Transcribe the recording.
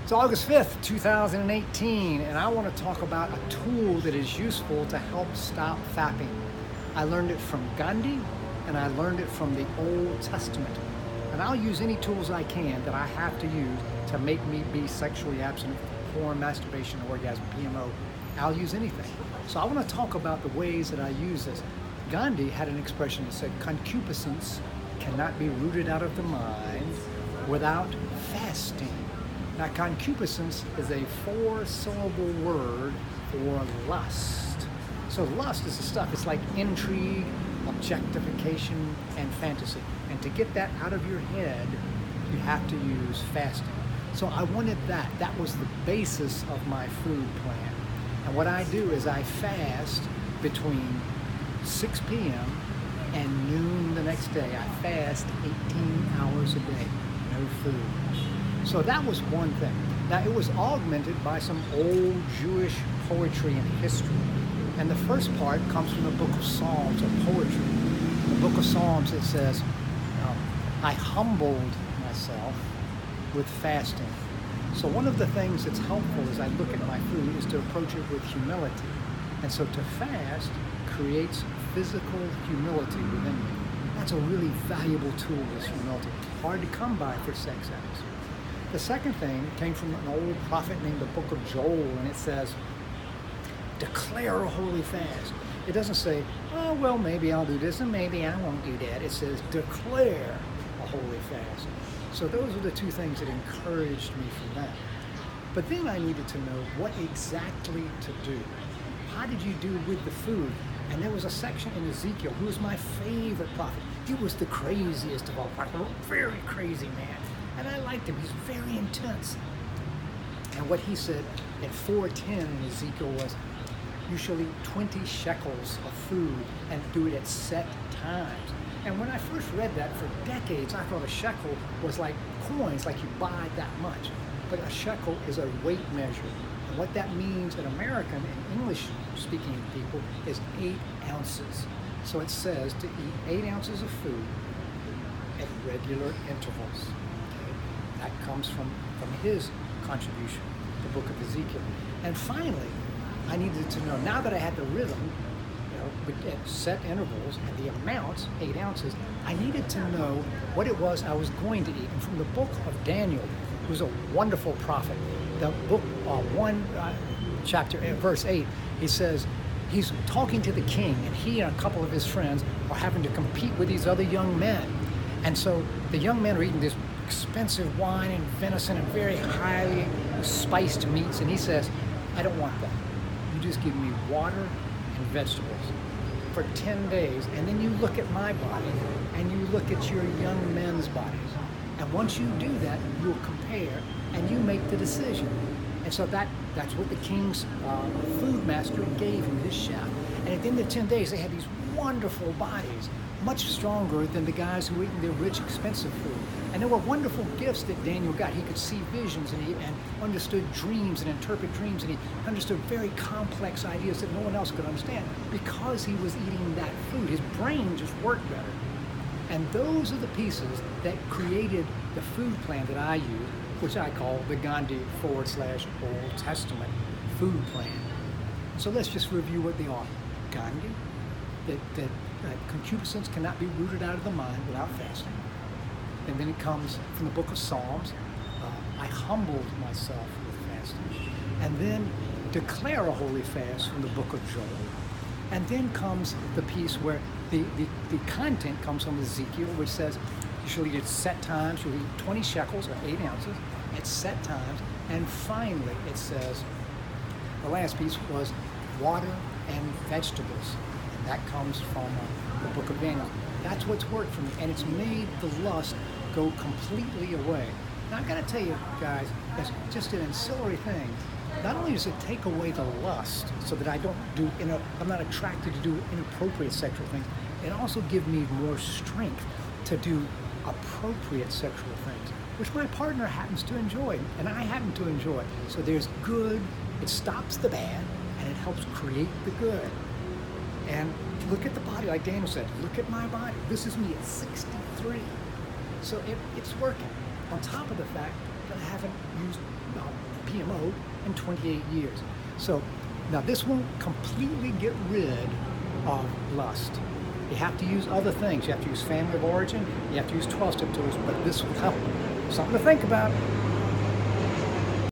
It's August 5th, 2018, and I want to talk about a tool that is useful to help stop fapping. I learned it from Gandhi, and I learned it from the Old Testament. And I'll use any tools I can that I have to use to make me be sexually abstinent from porn, masturbation, orgasm, PMO. I'll use anything. So I want to talk about the ways that I use this. Gandhi had an expression that said, concupiscence cannot be rooted out of the mind without fasting. Now, concupiscence is a 4-syllable word for lust. So lust is the stuff, it's like intrigue, objectification, and fantasy. And to get that out of your head, you have to use fasting. So I wanted that. That was the basis of my food plan. And what I do is I fast between 6 p.m. and noon the next day. I fast 18 hours a day, no food. So that was one thing. Now it was augmented by some old Jewish poetry and history. And the first part comes from the book of Psalms, or poetry. In the book of Psalms it says, I humbled myself with fasting. So one of the things that's helpful as I look at my food is to approach it with humility. And so to fast creates physical humility within me. That's a really valuable tool, this humility. Hard to come by for sex addicts. The second thing came from an old prophet named the book of Joel, and it says, declare a holy fast. It doesn't say, oh, well, maybe I'll do this and maybe I won't do that. It says, declare a holy fast. So those are the two things that encouraged me from that. But then I needed to know what exactly to do. How did you do with the food? And there was a section in Ezekiel, who was my favorite prophet. He was the craziest of all prophets, a very crazy man. And I liked him. He's very intense. And what he said at 4:10 in Ezekiel was, you shall eat 20 shekels of food and do it at set times. And when I first read that, for decades, I thought a shekel was like coins, like you buy that much. But a shekel is a weight measure. And what that means in American and English-speaking people is 8 ounces. So it says to eat 8 ounces of food at regular intervals. That comes from his contribution, the book of Ezekiel. And finally, I needed to know, now that I had the rhythm, at set intervals and the amounts, 8 ounces, I needed to know what it was I was going to eat. And from the book of Daniel, who's a wonderful prophet, the book chapter, verse 8, he says, he's talking to the king, and he and a couple of his friends are having to compete with these other young men. And so the young men are eating this expensive wine and venison and very highly spiced meats, and he says, I don't want that. You just give me water and vegetables for 10 days, and then you look at my body and you look at your young men's bodies. And once you do that, you'll compare and you make the decision. And so that's what the king's food master gave him, this chef. And at the end of 10 days, they had these wonderful bodies, much stronger than the guys who were eating their rich, expensive food. And there were wonderful gifts that Daniel got. He could see visions, and he understood dreams and interpret dreams, and he understood very complex ideas that no one else could understand because he was eating that food. His brain just worked better. And those are the pieces that created the food plan that I use, which I call the Gandhi /Old Testament food plan. So let's just review what they are. Gandhi, that concupiscence cannot be rooted out of the mind without fasting. And then it comes from the book of Psalms, I humbled myself with fasting. And then declare a holy fast from the book of Joel. And then comes the piece where the content comes from Ezekiel, which says you shall eat at set times, you'll eat 20 shekels or 8 ounces at set times. And finally it says, the last piece was water and vegetables. And that comes from the book of Daniel. That's what's worked for me, and it's made the lust go completely away. Now I gotta tell you guys, that's just an ancillary thing. Not only does it take away the lust so that I'm not attracted to do inappropriate sexual things, it also gives me more strength to do appropriate sexual things, which my partner happens to enjoy, and I happen to enjoy. So there's good, it stops the bad, and it helps create the good. And look at the body, like Daniel said, look at my body. This is me at 63. So it's working. On top of the fact that I haven't used PMO in 28 years. So now this won't completely get rid of lust. You have to use other things. You have to use family of origin. You have to use 12-step tools, but this will help. Something to think about.